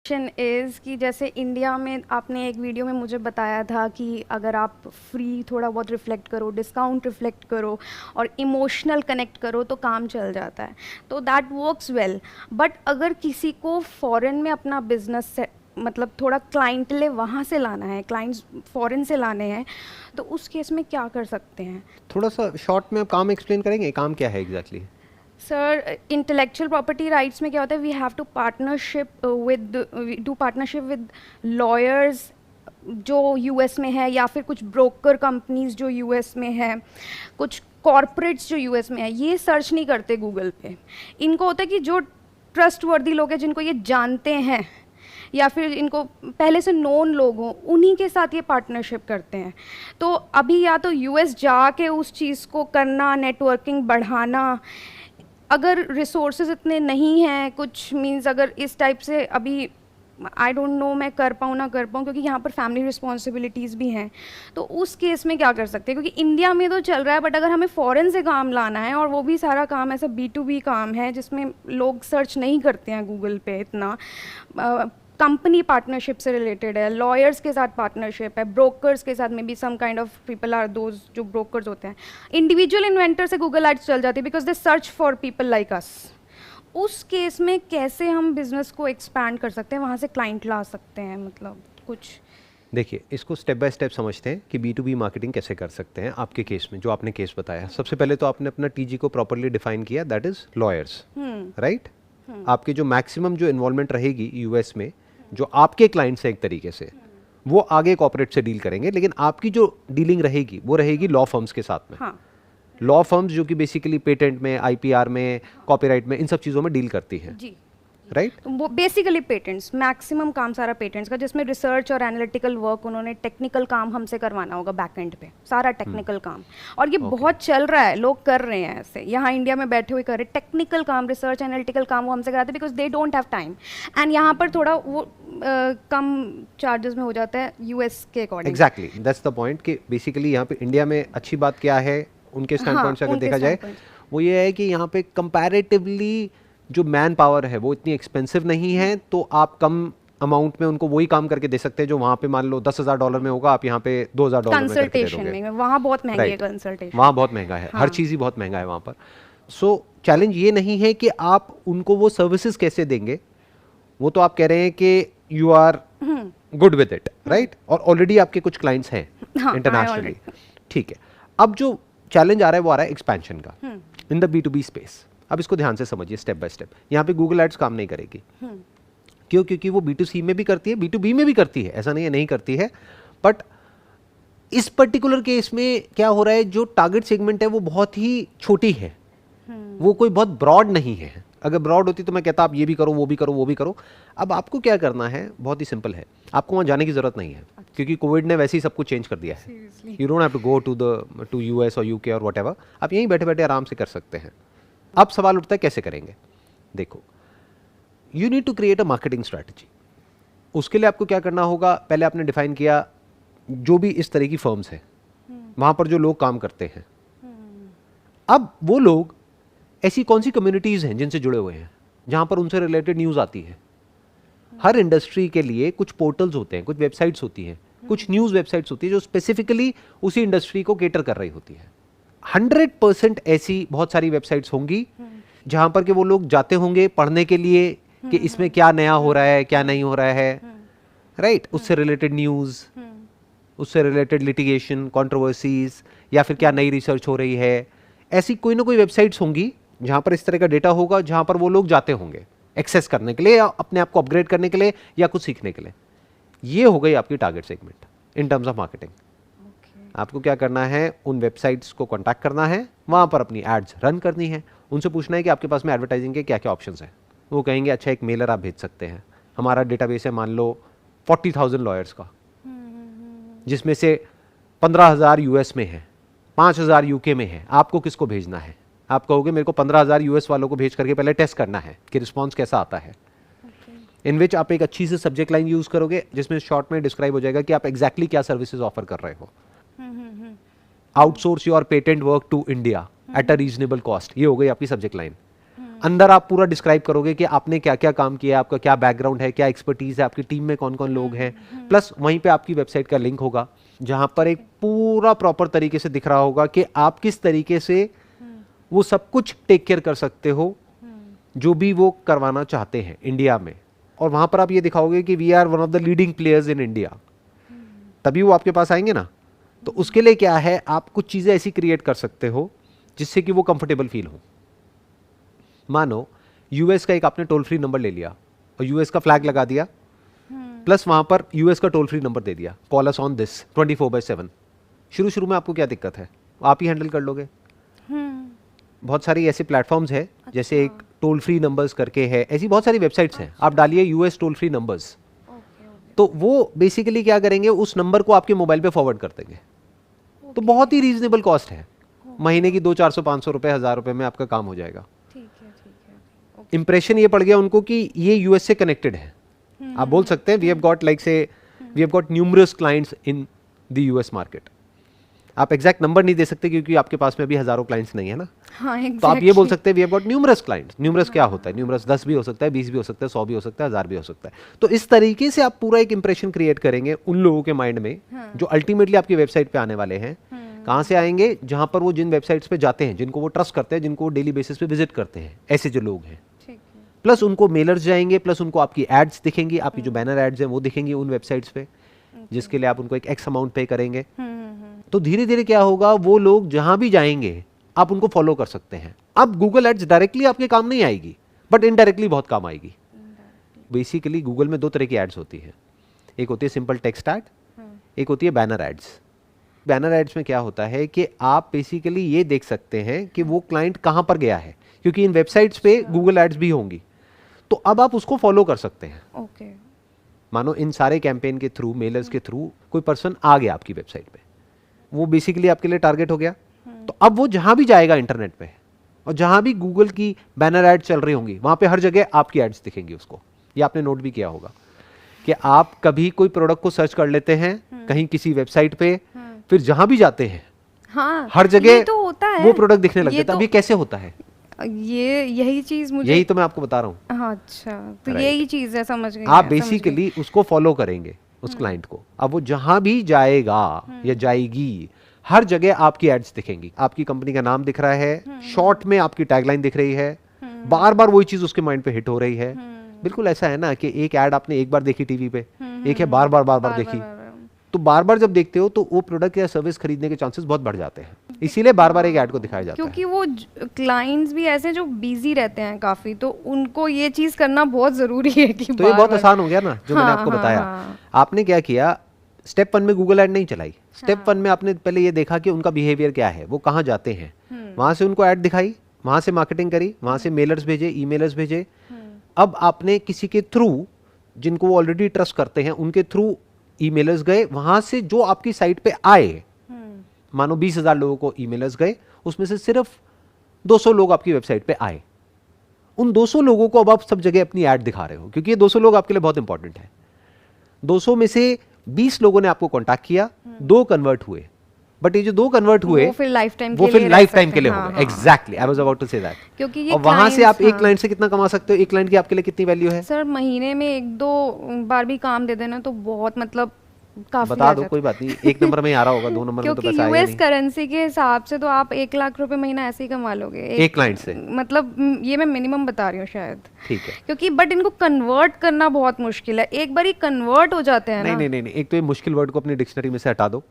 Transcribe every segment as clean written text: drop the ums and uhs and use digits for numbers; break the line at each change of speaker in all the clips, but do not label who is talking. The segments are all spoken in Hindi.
इज़ कि जैसे इंडिया में आपने एक वीडियो में मुझे बताया था कि अगर आप फ्री थोड़ा बहुत रिफ्लेक्ट करो, डिस्काउंट रिफ्लेक्ट करो और इमोशनल कनेक्ट करो तो काम चल जाता है, तो दैट वर्क्स वेल। बट अगर किसी को फॉरेन में अपना बिजनेस मतलब थोड़ा क्लाइंटले वहाँ से लाना है, क्लाइंट्स फॉरेन से लाने हैं, तो उस केस में क्या कर सकते हैं?
थोड़ा सा शॉर्ट में आप काम एक्सप्लेन करेंगे, काम क्या है exactly?
Sir, intellectual property rights में क्या होता है, we have to do partnership with lawyers जो यूएस में है, या फिर कुछ ब्रोकर कंपनीज जो यूएस में है, कुछ कॉरपोरेट्स जो यूएस में है। ये सर्च नहीं करते गूगल पे। इनको होता है कि जो ट्रस्ट वर्दी लोग हैं, जिनको ये जानते हैं या फिर इनको पहले से नोन लोग हों, उन्हीं के साथ ये पार्टनरशिप करते हैं। तो अभी या तो यूएस जाके उस चीज़ को करना, नेटवर्किंग बढ़ाना, अगर रिसोर्सेज इतने नहीं हैं, कुछ मींस अगर इस टाइप से अभी आई डोंट नो मैं कर पाऊँ ना कर पाऊँ, क्योंकि यहाँ पर फैमिली रिस्पॉन्सिबिलिटीज़ भी हैं, तो उस केस में क्या कर सकते हैं? क्योंकि इंडिया में तो चल रहा है, बट अगर हमें फ़ॉरेन से काम लाना है, और वो भी सारा काम ऐसा B2B काम है जिसमें लोग सर्च नहीं करते हैं गूगल पे इतना, कंपनी पार्टनरशिप से रिलेटेड है, लॉयर्स के साथ पार्टनरशिप है, ब्रोकर्स के साथ में भी some kind of people are those जो ब्रोकर्स होते हैं। इंडिविजुअल इन्वेंटर से गूगल एड्स चल जाती है because they search for people like us. उस केस में कैसे हम बिजनेस को एक्सपैंड कर सकते हैं, वहाँ से क्लाइंट ला सकते हैं, मतलब कुछ?
देखिए, इसको स्टेप बाय स्टेप समझते हैं कि B2B मार्केटिंग कैसे कर सकते हैं। आपके केस में जो आपने केस बताया, सबसे पहले तो आपने अपना TG को प्रॉपरली डिफाइन किया, दैट इज लॉयर्स, राइट? आपकी जो मैक्सिमम जो इन्वॉल्वमेंट रहेगी यूएस में, जो आपके क्लाइंट्स हैं एक तरीके से, वो आगे कॉर्पोरेट से डील करेंगे, लेकिन आपकी जो डीलिंग रहेगी वो रहेगी लॉ फर्म्स के साथ में।
हाँ।
लॉ फर्म्स जो कि बेसिकली पेटेंट में, IPR में, कॉपीराइट में, इन सब चीज़ों में डील करती हैं,
जी।
राइट?
तो वो बेसिकली पेटेंट्स, मैक्सिमम काम सारा पेटेंट्स का, जिसमें रिसर्च और एनालिटिकल वर्क, उन्होंने टेक्निकल काम हमसे करवाना होगा बैक एंड पे, सारा टेक्निकल काम। और ये बहुत चल रहा है, लोग कर रहे हैं ऐसे, यहाँ इंडिया में बैठे हुए कर रहे हैं टेक्निकल काम, रिसर्च एनालिटिकल काम वो हमसे कराते हैं, because they don't have time. And यहाँ पर थोड़ा वो कम चार्जेस में हो जाता है यूएस के according.
Exactly, that's the point कि बेसिकली यहाँ पे इंडिया में अच्छी बात क्या है उनके स्टैंड पॉइंट से अगर देखा जाए, वो ये है कि यहाँ पे कंपैरेटिवली जो मैन पावर है वो इतनी एक्सपेंसिव नहीं है, तो आप कम अमाउंट में उनको वही काम करके दे सकते हैं जो वहाँ पे मान लो $10,000 में होगा, आप यहाँ पे $2,000 में करके दे दोगे।
में वहाँ बहुत महंगी है कंसल्टेशन,
वहाँ बहुत महंगा है, हर चीज़ ही बहुत महंगा है वहाँ पर। सो चैलेंज ये नहीं है कि आप उनको वो सर्विसेज कैसे देंगे, वो तो आप कह रहे हैं कि you are good with it, right? और ऑलरेडी आपके कुछ क्लाइंट्स हैं इंटरनेशनली, ठीक है। अब जो चैलेंज आ रहा है वो आ रहा है एक्सपेंशन का इन द B2B स्पेस। अब इसको ध्यान से समझिए स्टेप बाय स्टेप। यहाँ पे गूगल एड्स काम नहीं करेगी, क्यों? क्योंकि वो B2C में भी करती है, B2B में भी करती है, ऐसा नहीं है नहीं करती है। बट इस पर्टिकुलर केस में क्या हो रहा है, जो टारगेट सेगमेंट है वो बहुत ही छोटी है, वो कोई बहुत ब्रॉड नहीं है। अगर ब्रॉड होती तो मैं कहता आप ये भी करो, वो भी करो, वो भी करो। अब आपको क्या करना है, बहुत ही सिंपल है, आपको वहाँ जाने की जरूरत नहीं है, क्योंकि कोविड ने वैसे ही सब कुछ चेंज कर दिया है। You don't have to go to US और UK और व्हाटएवर, आप यहीं बैठे बैठे आराम से कर सकते हैं। अब सवाल उठता है कैसे करेंगे? देखो, you need to create a marketing strategy. उसके लिए आपको क्या करना होगा, पहले आपने डिफाइन किया जो भी इस तरह की फर्म्स हैं वहाँ पर जो लोग काम करते हैं। अब वो लोग ऐसी कौन सी कम्युनिटीज़ हैं जिनसे जुड़े हुए हैं, जहाँ पर उनसे रिलेटेड न्यूज़ आती है। हर इंडस्ट्री के लिए कुछ पोर्टल्स होते हैं, कुछ वेबसाइट्स होती हैं, कुछ न्यूज़ वेबसाइट्स होती है जो स्पेसिफिकली उसी इंडस्ट्री को केटर कर रही होती है। 100% ऐसी बहुत सारी वेबसाइट्स होंगी जहाँ पर के वो लोग जाते होंगे पढ़ने के लिए कि इसमें क्या नया हो रहा है, क्या नहीं हो रहा है, राइट? उससे रिलेटेड न्यूज़, उससे रिलेटेड लिटिगेशन, कंट्रोवर्सीज, या फिर क्या नई रिसर्च हो रही है। ऐसी कोई ना कोई वेबसाइट्स होंगी जहाँ पर इस तरह का डेटा होगा, जहाँ पर वो लोग जाते होंगे एक्सेस करने के लिए, या अपने आप को अपग्रेड करने के लिए, या कुछ सीखने के लिए। ये हो गई आपकी target segment in terms of marketing. आपको क्या करना है, उन वेबसाइट्स को कॉन्टैक्ट करना है, वहाँ पर अपनी एड्स रन करनी है, उनसे पूछना है कि आपके पास में एडवर्टाइजिंग के क्या क्या ऑप्शंस हैं। वो कहेंगे अच्छा एक मेलर आप भेज सकते हैं, हमारा डेटाबेस है मान लो 40,000 लॉयर्स का, जिसमें से 15,000 US में है, 5,000 UK में है, आपको किसको भेजना है? आप कहोगे मेरे को 15,000 US वालों को भेज करके पहले टेस्ट करना है कि रिस्पॉन्स कैसा आता है। इन विच आप एक अच्छी सी सब्जेक्ट लाइन यूज करोगे जिसमें शॉर्ट में डिस्क्राइब हो जाएगा कि आप एग्जैक्टली क्या सर्विसेज ऑफर कर रहे हो। Outsource your patent work to India at a reasonable cost, ये हो गई आपकी सब्जेक्ट लाइन। अंदर आप पूरा डिस्क्राइब करोगे कि आपने क्या क्या काम किया, आपका क्या बैकग्राउंड है, क्या एक्सपर्टीज है, आपकी टीम में कौन कौन लोग हैं। प्लस वहीं पे आपकी वेबसाइट का लिंक होगा जहां पर एक पूरा प्रॉपर तरीके से दिख रहा होगा कि आप किस तरीके से वो सब कुछ टेक केयर कर सकते हो जो भी वो करवाना चाहते हैं इंडिया में। और वहां पर आप ये दिखाओगे कि we are one of the leading players in India, तभी वो आपके पास आएंगे ना। तो उसके लिए क्या है, आप कुछ चीजें ऐसी क्रिएट कर सकते हो जिससे कि वो कंफर्टेबल फील हो। मानो यूएस का एक आपने टोल फ्री नंबर ले लिया और यूएस का फ्लैग लगा दिया, प्लस वहां पर यूएस का टोल फ्री नंबर दे दिया, कॉल अस ऑन दिस 24/7। शुरू में आपको क्या दिक्कत है, आप ही हैंडल कर लोगे। बहुत सारी ऐसे प्लेटफॉर्म्स है, जैसे एक टोल फ्री नंबर्स करके है, ऐसी बहुत सारी वेबसाइट्स हैं। आप डालिए यूएस टोल फ्री नंबर्स, तो वो बेसिकली क्या करेंगे, उस नंबर को आपके मोबाइल पे फॉरवर्ड कर देंगे। तो बहुत ही रीजनेबल कॉस्ट है, महीने की 200, 400, 500 रुपए, 1000 रुपए में आपका काम हो जाएगा। इंप्रेशन ये पड़ गया उनको कि ये यूएस से कनेक्टेड है। आप बोल सकते हैं we have got like say we have got numerous clients in the US market. आप एग्जैक्ट नंबर नहीं दे सकते क्योंकि आपके पास में भी हजारों क्लाइंट्स नहीं है ना।
हाँ, exactly.
तो आप ये बोल सकते हैं we have got numerous clients. Numerous क्या होता है, न्यूमरस 10 भी हो सकता है, 20 भी हो सकता है, 100 भी हो सकता है, 1000 भी हो सकता है। तो इस तरीके से आप पूरा एक इंप्रेशन क्रिएट करेंगे उन लोगों के माइंड में जो अल्टीमेटली आपकी वेबसाइट पे आने वाले हैं। कहाँ से आएंगे, जहां पर वो जिन वेबसाइट्स पे जाते हैं, जिनको वो ट्रस्ट करते हैं, जिनको वो डेली बेसिस पे विजिट करते हैं, ऐसे जो लोग हैं। प्लस उनको मेलर्स जाएंगे, प्लस उनको आपकी एड्स दिखेंगी, आपकी जो बैनर एड्स हैं वो दिखेंगी उन वेबसाइट्स पे, जिसके लिए आप उनको एक एक्स अमाउंट पे करेंगे। तो धीरे धीरे क्या होगा, वो लोग जहां भी जाएंगे आप उनको फॉलो कर सकते हैं। अब गूगल एड्स डायरेक्टली आपके काम नहीं आएगी, बट इनडायरेक्टली बहुत काम आएगी। बेसिकली गूगल में दो तरह की एड्स होती है, एक होती है सिंपल टेक्स्ट एड, एक होती है बैनर एड्स। बैनर एड्स में क्या होता है कि आप बेसिकली ये देख सकते हैं कि वो क्लाइंट कहां पर गया है, क्योंकि इन वेबसाइट्स पे गूगल एड्स भी होंगी। तो अब आप उसको फॉलो कर सकते हैं।
ओके।
मानो इन सारे कैंपेन के थ्रू, मेलर्स के थ्रू कोई पर्सन आ गया आपकी वेबसाइट पे, वो बेसिकली आपके लिए टारगेट हो गया। तो अब वो जहां भी जाएगा इंटरनेट पे और जहां भी गूगल की बैनर एड चल रही होंगी, वहां पे हर जगह आपकी एड्स दिखेंगी उसको। ये आपने नोट भी किया होगा कि आप कभी कोई प्रोडक्ट को सर्च कर लेते हैं कहीं किसी वेबसाइट पे, फिर जहां भी जाते हैं
हाँ,
हर जगह
तो होता है,
वो प्रोडक्ट दिखने लग जाता है।
तो,
अब ये कैसे होता है,
यही चीज मुझे,
यही तो मैं आपको बता रहा हूँ।
हाँ, अच्छा, तो यही चीज है, समझ गई।
आप बेसिकली उसको फॉलो करेंगे उस क्लाइंट को। अब वो जहां भी जाएगा या जाएगी, हर जगह आपकी एड्स दिखेंगी, आपकी कंपनी का नाम दिख रहा है, शॉर्ट में आपकी टैगलाइन दिख रही है, बार बार वही चीज उसके माइंड पे हिट हो रही है। बिल्कुल ऐसा है ना कि एक एड आपने एक बार देखी टीवी पे, एक है बार बार देखी, तो बार बार जब देखते हो तो वो प्रोडक्ट या सर्विस खरीदने के चांसेस बहुत बढ़ जाते हैं। इसीलिए बार बार एक ऐड को दिखाया जाता है,
क्योंकि वो क्लाइंट्स भी ऐसे जो बिजी रहते हैं काफी, तो उनको ये चीज करना बहुत जरूरी है कि
तो ये बहुत आसान हो गया ना जो मैंने आपको
हाँ,
बताया।
हाँ।
आपने क्या किया, स्टेप 1 में गूगल ऐड नहीं चलाई। स्टेप 1 में आपने पहले ये देखा कि उनका बिहेवियर क्या है, वो कहाँ जाते हैं, वहां से उनको ऐड दिखाई, वहां से मार्केटिंग करी, वहां से मेलर्स भेजे, ईमेलर्स भेजे। अब आपने किसी के थ्रू, जिनको वो ऑलरेडी ट्रस्ट करते हैं, उनके थ्रू ईमेलर्स गए, वहां से जो आपकी साइट पे आए, मानो 20,000 लोगों को ईमेलर्स गए, उसमें से सिर्फ 200 लोग आपकी वेबसाइट पे आए। उन 200 लोगों को अब आप सब जगह अपनी ऐड दिखा रहे हो, क्योंकि ये 200 लोग आपके लिए बहुत इंपॉर्टेंट है। 200 में से 20 लोगों ने आपको कांटेक्ट किया, 2 कन्वर्ट हुए, बट ये जो 2 कन्वर्ट हुए
वो फिर लाइफ टाइम
के लिए हो गए। Exactly, I was about to say that.
क्योंकि ये
और वहां से आप एक
clients,
क्लाइंट से कितना कमा सकते हो, एक क्लाइंट की आपके लिए कितनी वैल्यू है?
सर महीने में 1-2 बार भी काम दे देना तो बहुत, मतलब काफी
बता दो, कोई बात नहीं, 1 नंबर में ही आ रहा होगा, 2 नंबर में तो
क्योंकि
पैसा आएगा
यूएस
नहीं।
करेंसी के हिसाब से तो आप 1 लाख रुपए महीना ऐसे ही कमा लोगे
एक क्लाइंट से,
मतलब ये मैं मिनिमम बता रही हूँ शायद।
ठीक है।
क्योंकि बट इनको कन्वर्ट करना बहुत मुश्किल है, एक बार ही कन्वर्ट हो जाते हैं ना।
नहीं, एक तो ये मुश्किल वर्ड को अपनी डिक्शनरी में से हटा दो।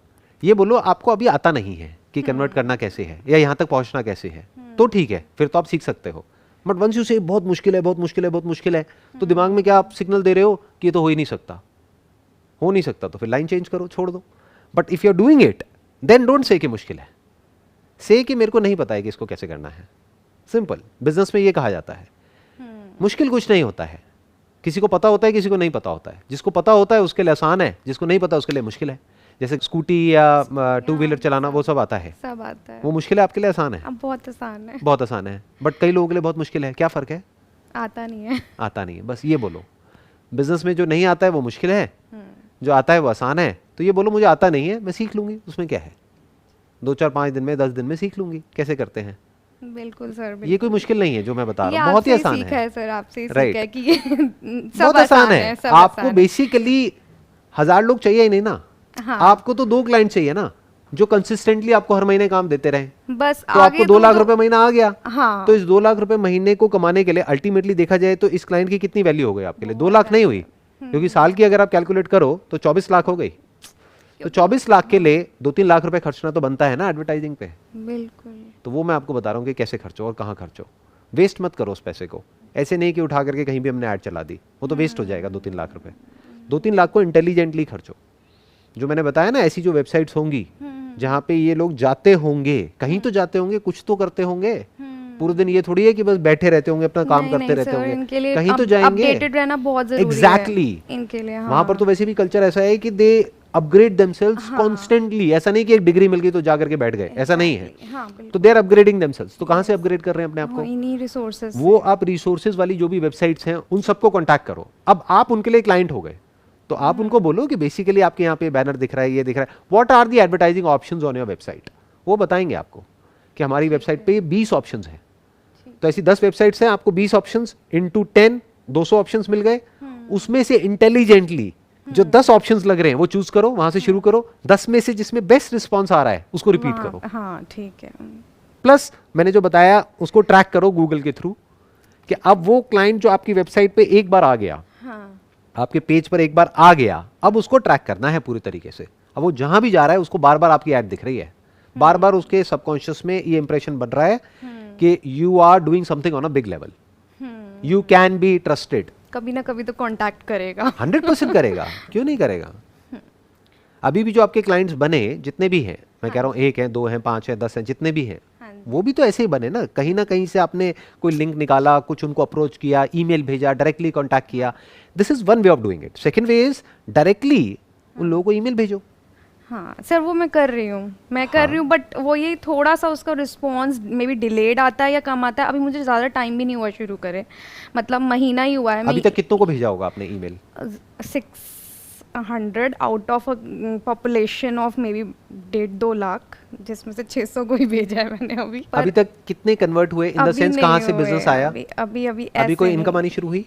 ये बोलो आपको अभी आता नहीं है कि कन्वर्ट करना कैसे है या यहाँ तक पहुंचना कैसे है, तो ठीक है, फिर तो आप सीख सकते हो। बट वंस यू से बहुत मुश्किल है, बहुत मुश्किल है, बहुत मुश्किल है, तो दिमाग में क्या आप सिग्नल दे रहे हो कि ये तो हो ही नहीं सकता, हो नहीं सकता, तो फिर लाइन चेंज करो, छोड़ दो। But if you are doing it, then don't say कि मुश्किल है, से कि मेरे को नहीं पता है कि इसको कैसे करना है। सिंपल, बिजनेस में ये कहा जाता है, मुश्किल कुछ नहीं होता है। किसी को पता होता है, किसी को नहीं पता होता है। जिसको पता होता है उसके लिए आसान है, जिसको नहीं पता उसके लिए मुश्किल है। जैसे स्कूटी या 2 व्हीलर चलाना, वो सब आता है,
सब आता है,
वो मुश्किल है, आपके लिए आसान है?
अब बहुत आसान है,
बहुत आसान है, बट कई लोगों के लिए बहुत मुश्किल है। क्या फर्क है?
आता नहीं है।
आता नहीं है, बस ये बोलो। बिजनेस में जो नहीं आता है वो मुश्किल है, जो आता है वो आसान है। तो ये बोलो मुझे आता नहीं है, मैं सीख लूंगी, उसमें क्या है, 2, 4, 5 दिन में, 10 दिन में सीख लूंगी कैसे करते हैं।
बिल्कुल सर,
ये
बिल्कुल।
कोई मुश्किल नहीं है जो मैं बता
ये
रहा हूँ, बहुत ही
आपसे
आसान
सीखा
है।
है सर, आपसे ही
Right.
सीखा है कि ये सब
बहुत आसान है।
सब
आपको
आसान है।
बेसिकली 1000 लोग चाहिए ही नहीं ना,
हाँ।
आपको तो 2 क्लाइंट चाहिए ना जो कंसिस्टेंटली आपको हर महीने काम देते रहे।
बस
तो आपको
आगे
2 लाख
तो
रुपए महीना आ गया।
हाँ।
तो इस 2 लाख रुपए महीने को कमाने के लिए अल्टीमेटली देखा जाए तो इस क्लाइंट की कितनी वैल्यू हो गई आपके लिए? 2 लाख नहीं हुई, क्योंकि साल की अगर आप कैलकुलेट करो तो 24 लाख हो गई। तो 24 लाख के लिए 2-3 लाख रुपए खर्चना तो बनता है ना एडवर्टाइजिंग पे।
बिल्कुल।
तो वो मैं आपको बता रहा हूँ कि कैसे खर्चो और कहाँ खर्चो। वेस्ट मत करो उस पैसे को, ऐसे नहीं कि उठा करके कहीं भी हमने ऐड चला दी, वो तो वेस्ट हो जाएगा 2-3 लाख रुपए। 2-3 लाख को इंटेलिजेंटली खर्चो। जो मैंने बताया ना, ऐसी जो वेबसाइट्स होंगी जहाँ पे ये लोग जाते होंगे, कहीं तो जाते होंगे, कुछ तो करते होंगे। पूरे दिन ये थोड़ी है कि बस बैठे रहते होंगे, अपना काम
नहीं,
करते
नहीं
रहते
सर,
होंगे,
इनके लिए
कहीं तो जाएंगे।
अपडेटेड रहना बहुत जरूरी
एग्जैक्टली
है इनके लिए।
वहां पर तो वैसे भी कल्चर ऐसा है कि दे अपग्रेड देमसेल्व्स कॉन्स्टेंटली। ऐसा नहीं कि एक डिग्री मिल गई तो जाकर के बैठ गए, ऐसा नहीं है।
हाँ,
तो दे आर अपग्रेडिंग देमसेल्व्स। तो कहां से अपग्रेड कर रहे हैं अपने आप को?
इन्हीं रिसोर्सेज।
वो आप रिसोर्सेज वाली जो भी वेबसाइट्स हैं उन सबको कांटेक्ट करो। अब आप उनके लिए क्लाइंट हो गए, तो आप उनको बोलो कि बेसिकली आपके यहाँ पे बैनर दिख रहा है, ये दिख रहा है, what are the advertising options on your website. वो बताएंगे आपको कि हमारी वेबसाइट पे 20 ऑप्शंस हैं। तो ऐसी 10 वेबसाइट्स हैं, आपको 20 ऑप्शंस इनटू 10 200 ऑप्शंस मिल गए। उसमें से इंटेलिजेंटली जो 10 ऑप्शंस लग रहे हैं वो चूज करो, वहां से शुरू करो। 10 में से जिसमें बेस्ट रिस्पॉन्स आ रहा है उसको रिपीट करो।
हाँ, ठीक है।
प्लस मैंने जो बताया उसको ट्रैक करो गूगल के थ्रू कि अब वो क्लाइंट जो आपकी वेबसाइट पे एक बार आ गया,
हाँ,
आपके पेज पर एक बार आ गया, अब उसको ट्रैक करना है पूरी तरीके से। अब वो जहां भी जा रहा है उसको बार बार आपकी ऐड दिख रही है, बार बार उसके सबकॉन्शियस में ये इंप्रेशन बन रहा है कि you are doing something on a big level, you can be trusted.
कभी ना कभी तो कांटेक्ट करेगा।
100% करेगा, क्यों नहीं करेगा। अभी भी जो आपके क्लाइंट्स बने जितने भी हैं, मैं कह रहा हूँ 1 है, 2 है, 5 है, 10 है, जितने भी हैं, वो भी तो ऐसे ही बने ना कहीं से आपने कोई लिंक निकाला, कुछ उनको अप्रोच किया, ईमेल भेजा, डायरेक्टली कांटेक्ट किया। This is one way of doing it. Second way is directly उन लोगों को ईमेल भेजो।
हाँ सर, वो मैं कर रही हूँ, बट वो ये थोड़ा सा उसका रिस्पॉन्स मे बी डिलेड आता है या कम आता है। अभी मुझे ज़्यादा टाइम भी नहीं हुआ शुरू करे, मतलब महीना ही हुआ है।
अभी तक कितनों को भेजा होगा आपने email?
600 out of population of may be 1.5-2 lakh, जिसमें से 600 को ही भेजा है मैंने अभी।
अभी तक कितने कन्वर्ट हुए? इन द सेंस कहाँ से बिजनेस आया? अभी कोई इनकम आनी शुरू हुई?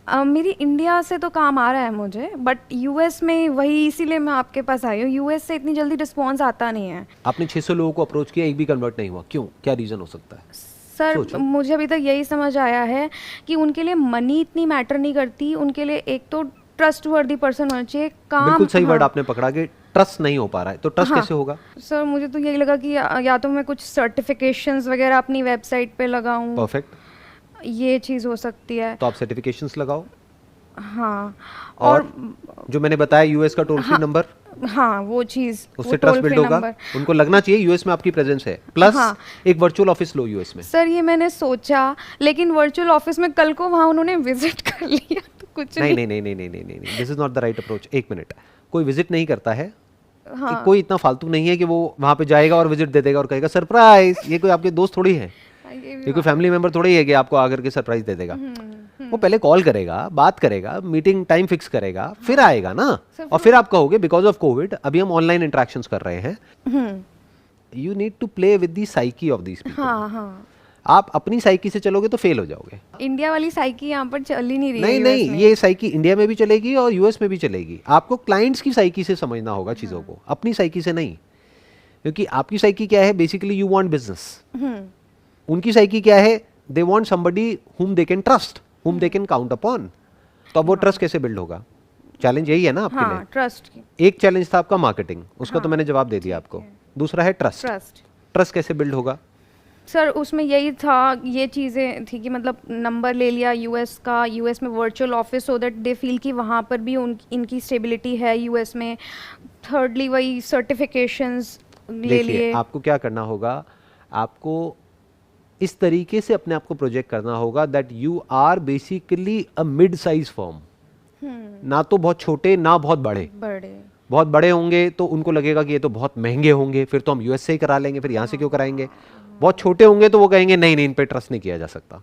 मेरी इंडिया से तो काम आ रहा है मुझे, बट यूएस में वही, इसीलिए मैं आपके पास आई हूँ। यूएस से इतनी जल्दी रिस्पॉन्स आता नहीं है।
आपने 600 लोगों को अप्रोच किया, एक भी कन्वर्ट नहीं हुआ, क्यों? क्या रीजन हो सकता है?
सर मुझे अभी तक यही समझ आया है कि उनके लिए मनी इतनी मैटर नहीं करती। उनके लिए एक तो ट्रस्ट वर्दी पर्सन होना चाहिए। काम
बिल्कुल सही वर्ड
हाँ,
आपने पकड़ा कि ट्रस्ट नहीं हो पा रहा है, तो ट्रस्ट
हाँ,
कैसे होगा?
सर मुझे तो यही लगा कि या तो मैं कुछ सर्टिफिकेशंस वगैरह अपनी वेबसाइट पे लगाऊं,
परफेक्ट,
ये चीज़ हो सकती है।
तो आप सर्टिफिकेशंस लगाओ।
हाँ,
और जो मैंने बताया यूएस का टोल फ्री नंबर,
हाँ वो चीज़,
उससे ट्रस्ट बिल्ड होगा। उनको लगना चाहिए यूएस में आपकी प्रेजेंस है। प्लस
हाँ,
एक वर्चुअल ऑफिस लो यूएस में।
सर ये मैंने सोचा, लेकिन वर्चुअल ऑफिस में कल को वहाँ उन्होंने विजिट कर लिया तो कुछ
नहीं नहीं नहीं नहीं नहीं नहीं नहीं, this is not the right approach. एक मिनट, कोई विजिट नहीं करता है।
हाँ,
कोई इतना फालतू नहीं है कि वो वहां पे जाएगा और विजिट दे देगा और कहेगा सरप्राइज। ये कोई आपके दोस्त थोड़ी है, ये कोई फैमिली मेंबर थोड़ी है कि आपको आकर के सरप्राइज दे देगा। वो पहले कॉल करेगा, बात करेगा, मीटिंग टाइम फिक्स करेगा, फिर आएगा ना। और फिर आप कहोगे बिकॉज ऑफ कोविड अभी हम ऑनलाइन इंटरेक्शंस कर रहे हैं। You need to play with the psyche of these people.
हाँ, हाँ,
आप अपनी साइकी से चलोगे तो फेल हो जाओगे।
इंडिया वाली साइकी यहाँ पर चल ही नहीं रही
नहीं
है
नहीं,
US में।
ये साइकी इंडिया में भी चलेगी और यूएस में भी चलेगी। आपको क्लाइंट्स की साइकी से समझना होगा चीज़ों को, अपनी साइकी से नहीं। क्योंकि आपकी साइकी क्या है? Basically you want business. उनकी साइकी क्या है? They want somebody whom they can trust, हुम दे कैन काउंट अपॉन। तो अब वो ट्रस्ट कैसे बिल्ड होगा? चैलेंज यही है ना आपके
हाँ,
लिए।
ट्रस्ट की।
एक चैलेंज था आपका मार्केटिंग, उसका तो मैंने जवाब दे दिया आपको। दूसरा है ट्रस्ट। ट्रस्ट कैसे बिल्ड होगा?
सर उसमें यही था, ये चीज़ें थी कि मतलब नंबर ले लिया यूएस का, यूएस में virtual office, so that they feel कि वहाँ पर भी इनकी स्टेबिलिटी है यूएस में। थर्डली वही सर्टिफिकेशंस ले लिए।
आपको क्या करना होगा? आपको इस तरीके से अपने आप को प्रोजेक्ट करना होगा that you are basically a mid size firm. ना तो बहुत छोटे ना बहुत बड़े। बहुत बड़े होंगे तो उनको लगेगा कि ये तो बहुत महंगे होंगे, फिर तो हम यूएस से ही करा लेंगे, फिर यहाँ से क्यों कराएंगे। बहुत छोटे होंगे तो वो कहेंगे नहीं नहीं, इन पे ट्रस्ट नहीं किया जा सकता।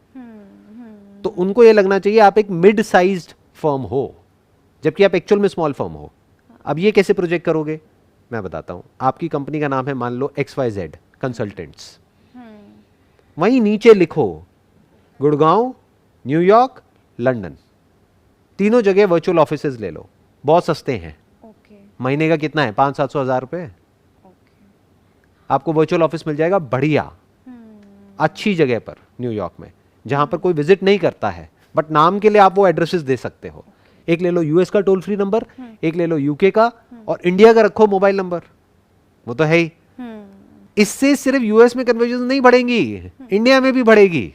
तो उनको ये लगना चाहिए आप एक मिड साइज्ड फर्म हो, जबकि आप एक्चुअल में स्मॉल फर्म हो। अब ये कैसे प्रोजेक्ट करोगे मैं बताता हूँ। आपकी कंपनी का नाम है मान लो XYZ कंसल्टेंट्स। वहीं नीचे लिखो गुड़गांव, न्यूयॉर्क, लंदन, तीनों जगह वर्चुअल ऑफिसेज ले लो, बहुत सस्ते हैं।
ओके
महीने का कितना है, 500-700 हज़ार रुपए, आपको वर्चुअल ऑफिस मिल जाएगा बढ़िया, अच्छी जगह पर न्यूयॉर्क में, जहां पर कोई विजिट नहीं करता है, बट नाम के लिए आप वो एड्रेसेस दे सकते हो। एक ले लो यूएस का टोल फ्री नंबर, एक ले लो यूके का, और इंडिया का रखो मोबाइल नंबर, वो तो है ही। इससे सिर्फ यूएस में कन्वर्जन नहीं बढ़ेंगी, इंडिया में भी बढ़ेगी।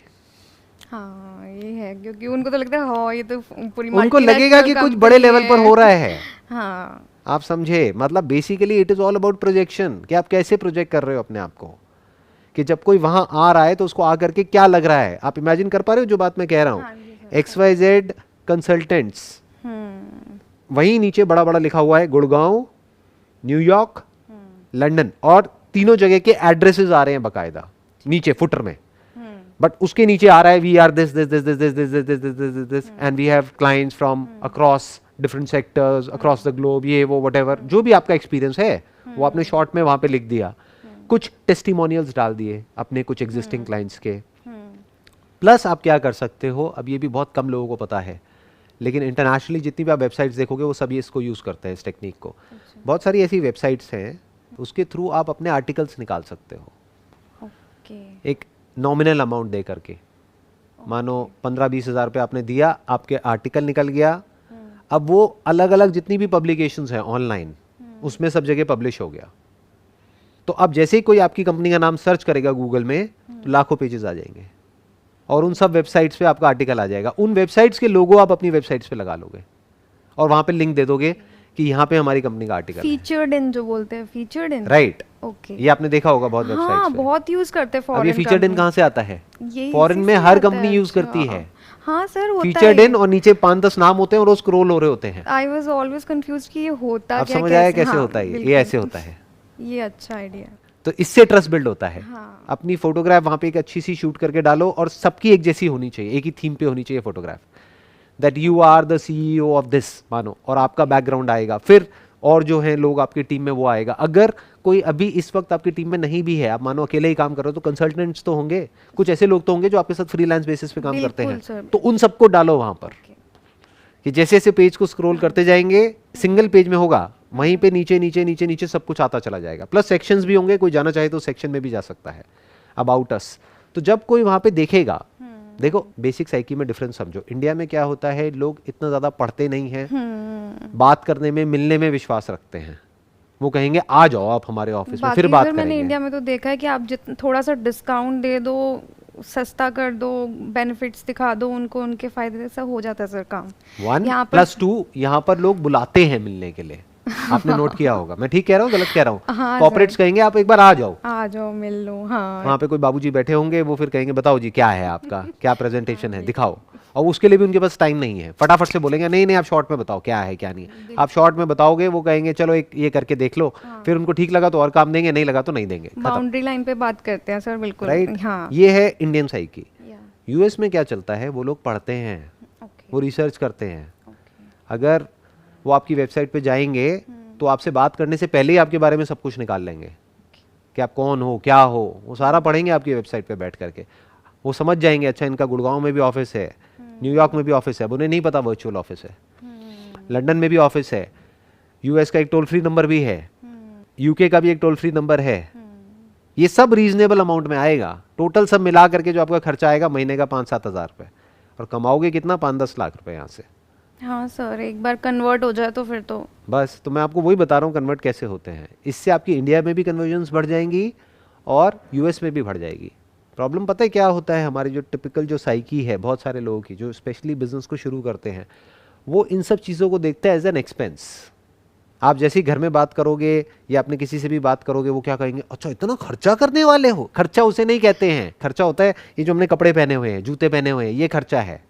हाँ ये है, क्योंकि उनको तो लगता है हाँ ये तो पूरी
उनको लगेगा कि कुछ बड़े लेवल पर हो रहा है।
हाँ
आप समझे, मतलब basically it is all about projection, कि आप कैसे प्रोजेक्ट कर रहे हो अपने आप को, कि जब कोई वहां आ रहा है तो उसको आकर के क्या लग रहा है। आप इमेजिन कर पा रहे हो जो बात मैं कह रहा
हाँ
हूँ। XYZ कंसल्टेंट्स, वहीं नीचे बड़ा बड़ा लिखा हुआ है गुड़गांव, न्यूयॉर्क, लंदन, और तीनों जगह के एड्रेसेस आ रहे हैं बकायदा नीचे फुटर में, बट उसके नीचे आ रहा है we are this this this this this this this this this and we have clients from across different sectors across the globe, ये वो व्हाटएवर जो भी आपका एक्सपीरियंस है वो आपने शॉर्ट में वहां पे लिख दिया। कुछ टेस्टिमोनियल्स डाल दिए अपने कुछ एग्जिस्टिंग क्लाइंट्स के। प्लस आप क्या कर सकते हो, अब ये भी बहुत कम लोगों को पता है, लेकिन इंटरनेशनली जितनी भी आप वेबसाइट्स देखोगे वो सभी इसको यूज़ करते हैं, इस टेक्निक को। बहुत सारी ऐसी वेबसाइट्स हैं उसके थ्रू आप अपने आर्टिकल्स निकाल सकते हो एक नॉमिनल अमाउंट दे करके। मानो 15-20 हज़ार रुपये आपने दिया, आपके आर्टिकल निकल गया, अब वो अलग अलग जितनी भी पब्लिकेशंस हैं ऑनलाइन उसमें सब जगह पब्लिश हो गया। तो अब जैसे ही कोई आपकी कंपनी का नाम सर्च करेगा गूगल में तो लाखों पेजेस आ जाएंगे, और उन सब वेबसाइट्स पे आपका आर्टिकल आ जाएगा। उन वेबसाइट्स के लोगो आप अपनी वेबसाइट्स पे लगा लोगे और वहां पे लिंक दे दोगे कि यहाँ पे हमारी कंपनी का आर्टिकल
फीचर्ड इन जो बोलते हैं, फीचर्ड इन,
राइट।
ओके
ये आपने देखा होगा बहुत
हाँ
वेबसाइट्स पे।
बहुत यूज करते हैं
अब ये
फॉरेन
फीचर्ड इन कहाँ से आता है, फॉरेन में हर कंपनी यूज करती है।
हाँ सर होता
फीचर्ड इन और नीचे 5-10 नाम होते हैं और वो स्क्रॉल हो रहे होते हैं।
आई वाज ऑलवेज कंफ्यूज्ड कि ये होता
अब
क्या,
समझ आया कैसे
हाँ,
होता है ये
बिल्कुल।
ऐसे होता है।
ये अच्छा आइडिया।
तो इससे ट्रस्ट बिल्ड होता है।
हाँ।
अपनी फोटोग्राफ वहां पे एक अच्छी सी शूट करके डालो और सबकी एक जैसी होनी चाहिए, एक ही थीम पे होनी चाहिए photograph, that you are the CEO of this मानो, और आपका बैकग्राउंड आएगा, फिर और जो है लोग आपकी टीम में वो आएगा। अगर कोई अभी इस वक्त आपकी टीम में नहीं भी है, आप मानो अकेले ही काम कर रहे हो, तो कंसल्टेंट्स तो होंगे, कुछ ऐसे लोग तो होंगे जो आपके साथ फ्रीलांस बेसिस पे काम करते हैं,
सर।
तो उन सबको डालो वहां पर कि जैसे जैसे पेज को स्क्रॉल करते जाएंगे, सिंगल पेज में होगा, वहीं पे नीचे नीचे नीचे नीचे सब कुछ आता चला जाएगा। प्लस सेक्शंस भी होंगे, कोई जाना चाहे तो सेक्शन में भी जा सकता है, अबाउट अस। तो जब कोई वहां पे देखेगा, देखो बेसिक साइकी में डिफरेंस समझो। इंडिया में क्या होता है, लोग इतना ज्यादा पढ़ते नहीं हैं, बात करने में मिलने में विश्वास रखते हैं। वो कहेंगे आ जाओ आप हमारे ऑफिस में, फिर बात
मैंने
करेंगे।
इंडिया में तो देखा है कि आप थोड़ा सा डिस्काउंट दे दो, सस्ता कर दो, बेनिफिट्स दिखा दो उनको, उनके फायदे से हो जाता है सर काम।
1+2 यहाँ पर लोग बुलाते हैं मिलने के लिए, आपने नोट किया होगा। मैं ठीक कह रहा हूँ गलत कह रहा हूँ?
हाँ
कॉर्पोरेट्स कहेंगे आप एक बार आ जाओ
मिल लो। हाँ
वहाँ पे कोई बाबूजी बैठे होंगे, वो फिर कहेंगे बताओ जी क्या है आपका, क्या प्रेजेंटेशन है, दिखाओ। और उसके लिए भी उनके पास टाइम नहीं है, फटाफट से बोलेंगे नहीं नहीं आप शॉर्ट में बताओ क्या है क्या नहीं है। आप शॉर्ट में बताओगे, वो कहेंगे चलो एक ये करके देख लो, फिर उनको ठीक लगा तो और काम देंगे, नहीं लगा तो नहीं देंगे,
बाउंड्री लाइन पे बात करते हैं सर, बिल्कुल
राइट।
हाँ।
ये है इंडियन साइकी। यूएस में क्या चलता है, वो लोग पढ़ते हैं, वो रिसर्च करते हैं। अगर वो आपकी वेबसाइट पे जाएंगे तो आपसे बात करने से पहले ही आपके बारे में सब कुछ निकाल लेंगे कि आप कौन हो क्या हो, वो सारा पढ़ेंगे आपकी वेबसाइट पे बैठ करके। वो समझ जाएंगे अच्छा इनका गुड़गांव में भी ऑफिस है, न्यूयॉर्क में भी ऑफिस है, अब उन्हें नहीं पता वर्चुअल ऑफिस है, लंदन में भी ऑफिस है, यूएस का एक टोल फ्री नंबर भी है, यूके का भी एक टोल फ्री नंबर है। ये सब रीजनेबल अमाउंट में आएगा। टोटल सब मिला करके जो आपका खर्चा आएगा महीने का 5-7 हज़ार रुपये, और कमाओगे कितना, 5-10 लाख रुपए यहाँ से।
हाँ सर, एक बार कन्वर्ट हो जाए तो फिर तो
बस। तो मैं आपको वही बता रहा हूँ कन्वर्ट कैसे होते हैं। इससे आपकी इंडिया में भी कन्वर्जन्स बढ़ जाएंगी और यूएस में भी बढ़ जाएगी। प्रॉब्लम पता है क्या होता है, हमारी जो टिपिकल जो साइकी है बहुत सारे लोगों की, जो स्पेशली बिजनेस को शुरू करते हैं, वो इन सब चीज़ों को देखते हैं एज एन एक्सपेंस। आप जैसे ही घर में बात करोगे या अपने किसी से भी बात करोगे, वो क्या कहेंगे, अच्छा इतना खर्चा करने वाले हो। खर्चा उसे नहीं कहते हैं, खर्चा होता है ये जो हमने कपड़े पहने हुए हैं, जूते पहने हुए हैं, ये खर्चा है।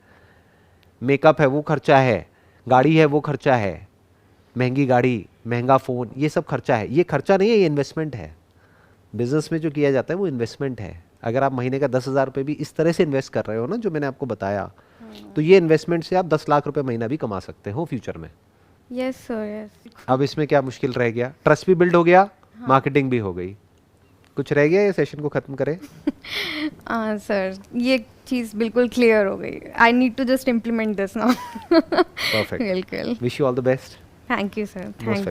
मेकअप है वो खर्चा है, गाड़ी है वो खर्चा है, महंगी गाड़ी, महंगा फ़ोन, ये सब खर्चा है। ये खर्चा नहीं है, ये इन्वेस्टमेंट है। बिजनेस में जो किया जाता है वो इन्वेस्टमेंट है। अगर आप महीने का 10,000 रुपये भी इस तरह से इन्वेस्ट कर रहे हो ना, जो मैंने आपको बताया, तो ये इन्वेस्टमेंट से आप 10 लाख रुपए महीना भी कमा सकते हो फ्यूचर में।
Yes sir, yes.
अब इसमें क्या मुश्किल रह गया, ट्रस्ट भी बिल्ड हो गया, मार्केटिंग भी हो गई, कुछ रह गया ये सेशन को खत्म करें?
सर ये चीज़ बिल्कुल क्लियर हो गई. I need to just implement this now.
Perfect.
बिल्कुल.
Wish you all the best.
Thank you sir.
Most
thank